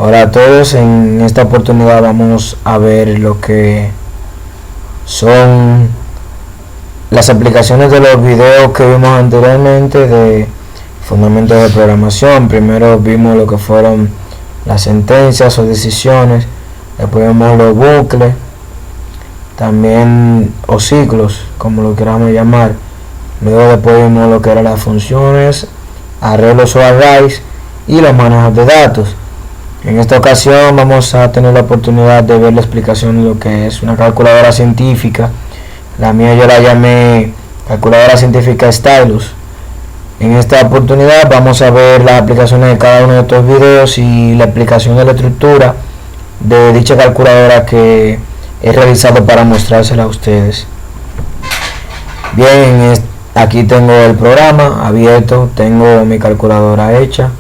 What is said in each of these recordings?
Hola a todos, en esta oportunidad vamos a ver lo que son las aplicaciones de los videos que vimos anteriormente de fundamentos de programación. Primero vimos lo que fueron las sentencias o decisiones, después vimos los bucles, también o ciclos, como lo queramos llamar. Luego después vimos lo que eran las funciones, arreglos o arrays y los manejos de datos. En esta ocasión vamos a tener la oportunidad de ver la explicación de lo que es una calculadora científica. La mía yo la llamé calculadora científica Stylus. En esta oportunidad vamos a ver las aplicaciones de cada uno de estos videos y la explicación de la estructura de dicha calculadora que he realizado para mostrársela a ustedes. Bien, aquí tengo el programa abierto, tengo mi calculadora hecha.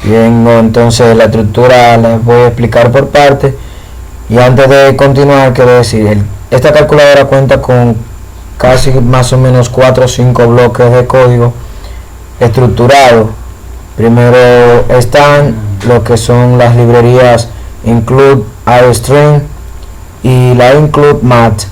Bien, entonces la estructura la voy a explicar por parte. Y antes de continuar, quiero decir, esta calculadora cuenta con casi más o menos 4 o 5 bloques de código estructurado. Primero están lo que son las librerías include, iostream y la include math.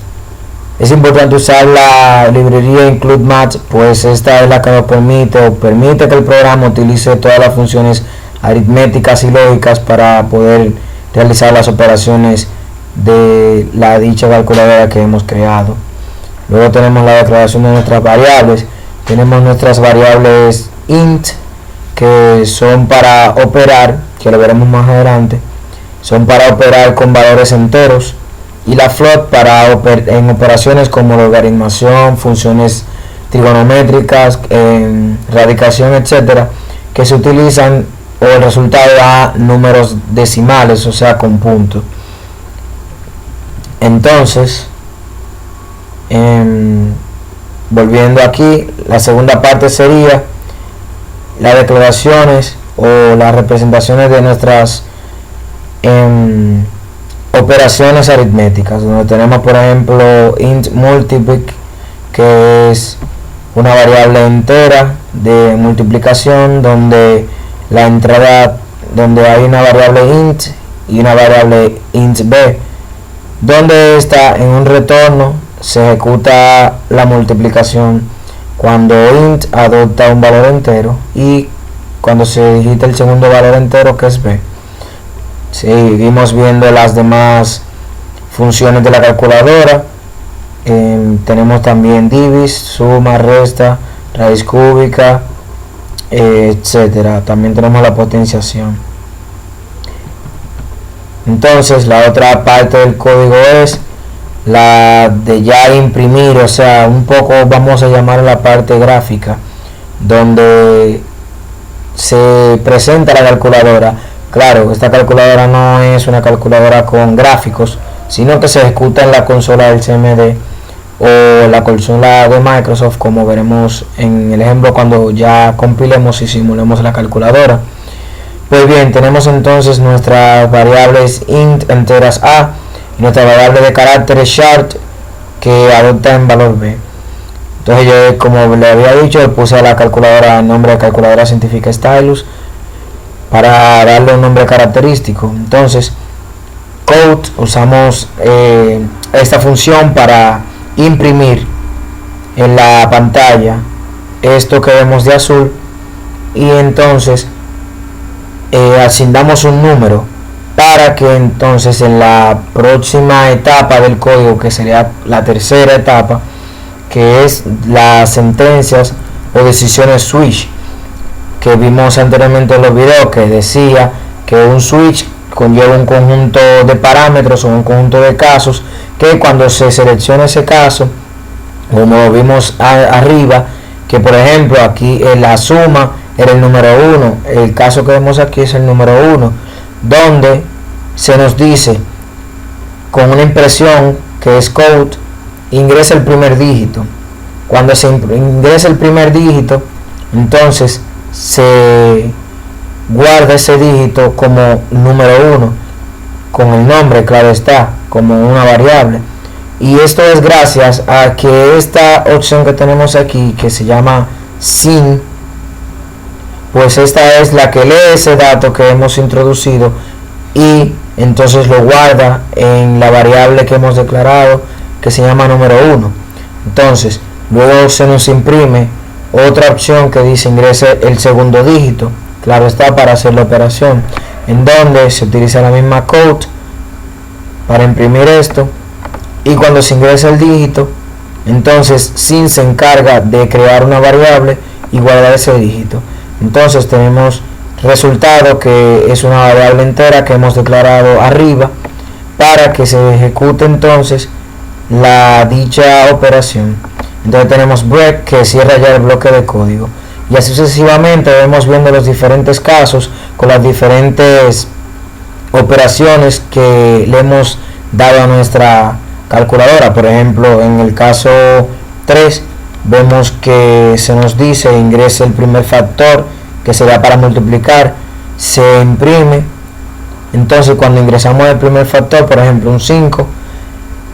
Es importante usar la librería include math, pues esta es la que nos permite que el programa utilice todas las funciones aritméticas y lógicas para poder realizar las operaciones de la dicha calculadora que hemos creado. Luego tenemos la declaración de nuestras variables. Tenemos nuestras variables int, que son para operar, que lo veremos más adelante, son para operar con valores enteros, y la float para en operaciones como logaritmación, funciones trigonométricas, radicación, etcétera, que se utilizan o el resultado da números decimales, o sea, con puntos. Entonces, volviendo aquí, la segunda parte sería las declaraciones o las representaciones de nuestras operaciones aritméticas, donde tenemos, por ejemplo, int multiplic, que es una variable entera de multiplicación, donde la entrada, donde hay una variable int y una variable int b, donde está en un retorno se ejecuta la multiplicación cuando int adopta un valor entero y cuando se digita el segundo valor entero, que es b. Seguimos viendo las demás funciones de la calculadora. Tenemos también divis, suma, resta, raíz cúbica, etcétera. También tenemos la potenciación. Entonces la otra parte del código es la de ya imprimir, o sea, un poco vamos a llamar la parte gráfica, donde se presenta la calculadora. Claro, esta calculadora no es una calculadora con gráficos, sino que se ejecuta en la consola del CMD o la consola de Microsoft, como veremos en el ejemplo cuando ya compilemos y simulemos la calculadora. Pues bien, tenemos entonces nuestras variables int enteras a y nuestra variable de caracteres short, que adopta en valor b. Entonces yo, como le había dicho, le puse a la calculadora el nombre de calculadora científica Stylus para darle un nombre característico. Entonces code, usamos esta función para imprimir en la pantalla esto que vemos de azul, y entonces asignamos un número para que entonces en la próxima etapa del código, que sería la tercera etapa, que es las sentencias o decisiones switch, que vimos anteriormente en los videos, que decía que un switch conlleva un conjunto de parámetros o un conjunto de casos, que cuando se selecciona ese caso, como vimos arriba, que por ejemplo aquí en la suma era el número 1, el caso que vemos aquí es el número 1, donde se nos dice con una impresión que es code, ingresa el primer dígito. Cuando se ingresa el primer dígito, entonces se guarda ese dígito como número 1 con el nombre, claro está, como una variable. Y esto es gracias a que esta opción que tenemos aquí, que se llama sin, pues esta es la que lee ese dato que hemos introducido y entonces lo guarda en la variable que hemos declarado, que se llama número 1. Entonces luego se nos imprime otra opción que dice ingrese el segundo dígito, claro está, para hacer la operación, en donde se utiliza la misma code para imprimir esto, y cuando se ingresa el dígito, entonces SIN se encarga de crear una variable y guardar ese dígito. Entonces tenemos resultado, que es una variable entera que hemos declarado arriba para que se ejecute entonces la dicha operación. Entonces tenemos break, que cierra ya el bloque de código, y así sucesivamente vamos viendo los diferentes casos con las diferentes operaciones que le hemos dado a nuestra calculadora. Por ejemplo, en el caso 3 vemos que se nos dice ingrese el primer factor, que será para multiplicar, se imprime. Entonces cuando ingresamos el primer factor, por ejemplo un 5,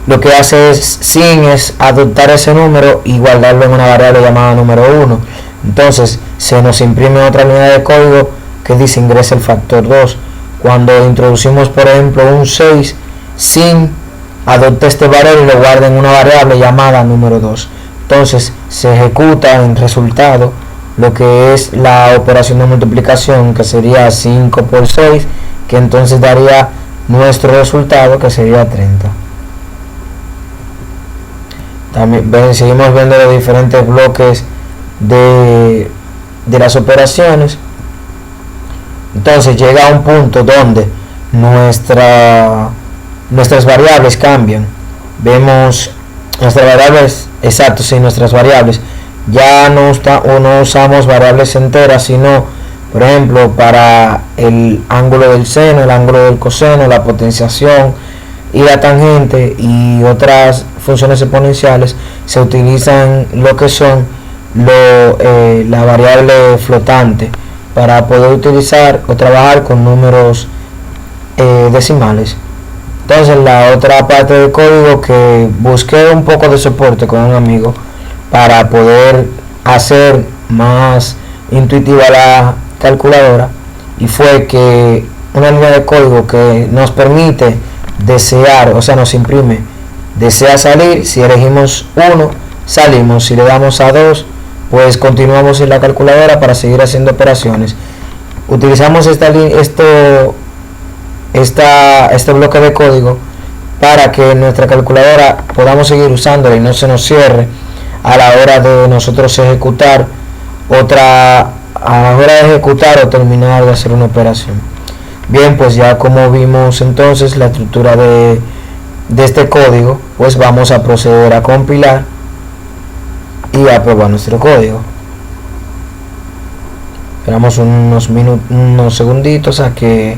lo que hace SIN es adoptar ese número y guardarlo en una variable llamada número 1. Entonces se nos imprime otra línea de código que dice ingresa el factor 2. Cuando introducimos por ejemplo un 6, SIN adopta este valor y lo guarda en una variable llamada número 2. Entonces se ejecuta en resultado lo que es la operación de multiplicación, que sería 5 por 6, que entonces daría nuestro resultado, que sería 30. También seguimos viendo los diferentes bloques de las operaciones. Entonces llega a un punto donde nuestras variables cambian. Vemos nuestras variables, exacto, sí, nuestras variables ya no usamos variables enteras, sino por ejemplo para el ángulo del seno, el ángulo del coseno, la potenciación y la tangente y otras funciones exponenciales, se utilizan lo que son la variable flotante para poder utilizar o trabajar con números decimales. Entonces la otra parte del código, que busqué un poco de soporte con un amigo para poder hacer más intuitiva la calculadora, y fue que una línea de código que nos permite desear, o sea nos imprime desea salir. Si elegimos 1, salimos. Si le damos a 2, pues continuamos en la calculadora para seguir haciendo operaciones. Utilizamos este bloque de código para que nuestra calculadora podamos seguir usándola y no se nos cierre a la hora de nosotros ejecutar o terminar de hacer una operación. Bien, pues ya como vimos entonces la estructura de este código, pues vamos a proceder a compilar y a probar nuestro código. Esperamos unos segunditos a que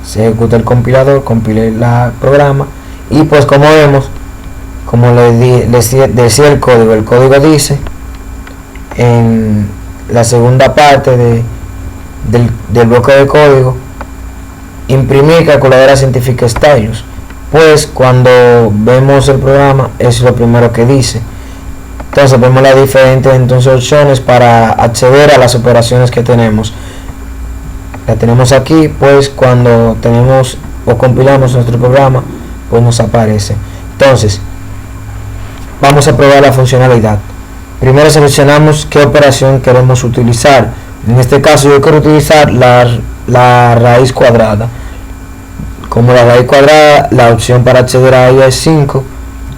se ejecute el compilador, compile el programa, y pues como vemos, como decía el código dice en la segunda parte del bloque de código: imprimir calculadora científica Stylus. Pues cuando vemos el programa es lo primero que dice. Entonces vemos las diferentes opciones para acceder a las operaciones que tenemos. La tenemos aquí, pues cuando tenemos o compilamos nuestro programa, pues nos aparece. Entonces vamos a probar la funcionalidad. Primero seleccionamos qué operación queremos utilizar. En este caso yo quiero utilizar la raíz cuadrada. Como la raíz cuadrada, la opción para acceder a ella es 5.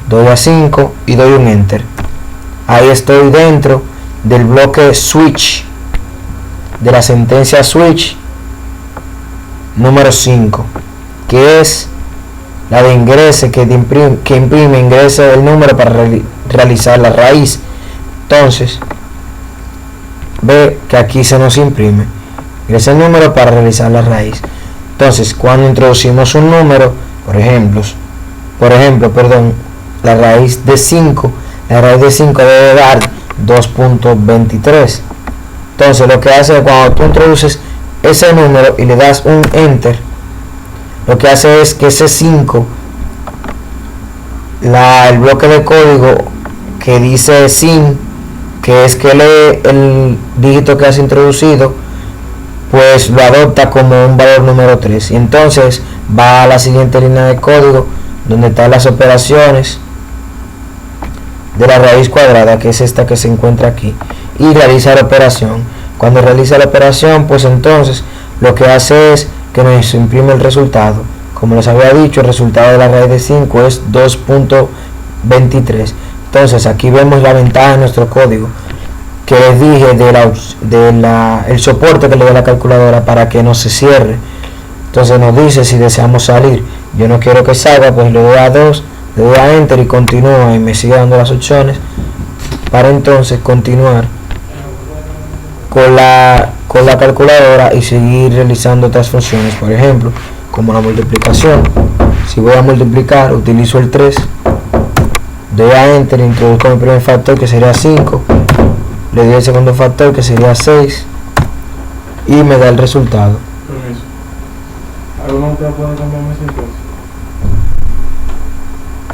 Doy a 5 y doy un enter. Ahí estoy dentro del bloque switch, de la sentencia switch número 5, que es la de ingrese, que ingrese el número para realizar la raíz. Entonces ve que aquí se nos imprime ingresa el número para realizar la raíz. Entonces cuando introducimos un número, por ejemplo, la raíz de 5, debe dar 2.23. Entonces lo que hace es, cuando tú introduces ese número y le das un enter, lo que hace es que ese 5, el bloque de código que dice SIN, que es que lee el dígito que has introducido, pues lo adopta como un valor número 3 y entonces va a la siguiente línea de código donde están las operaciones de la raíz cuadrada, que es esta que se encuentra aquí, y realiza la operación. Cuando realiza la operación, pues entonces lo que hace es que nos imprime el resultado. Como les había dicho, el resultado de la raíz de 5 es 2.23. Entonces aquí vemos la ventaja de nuestro código, que les dije el soporte que le da la calculadora para que no se cierre. Entonces nos dice si deseamos salir. Yo no quiero que salga, pues le doy a 2, le doy a enter y continúa y me sigue dando las opciones para entonces continuar con la calculadora y seguir realizando otras funciones, por ejemplo como la multiplicación. Si voy a multiplicar, utilizo el 3, doy a enter, introduzco mi primer factor que sería 5, le doy el segundo factor que sería 6 y me da el resultado. ¿Algo más que puede cambiar ese entonces?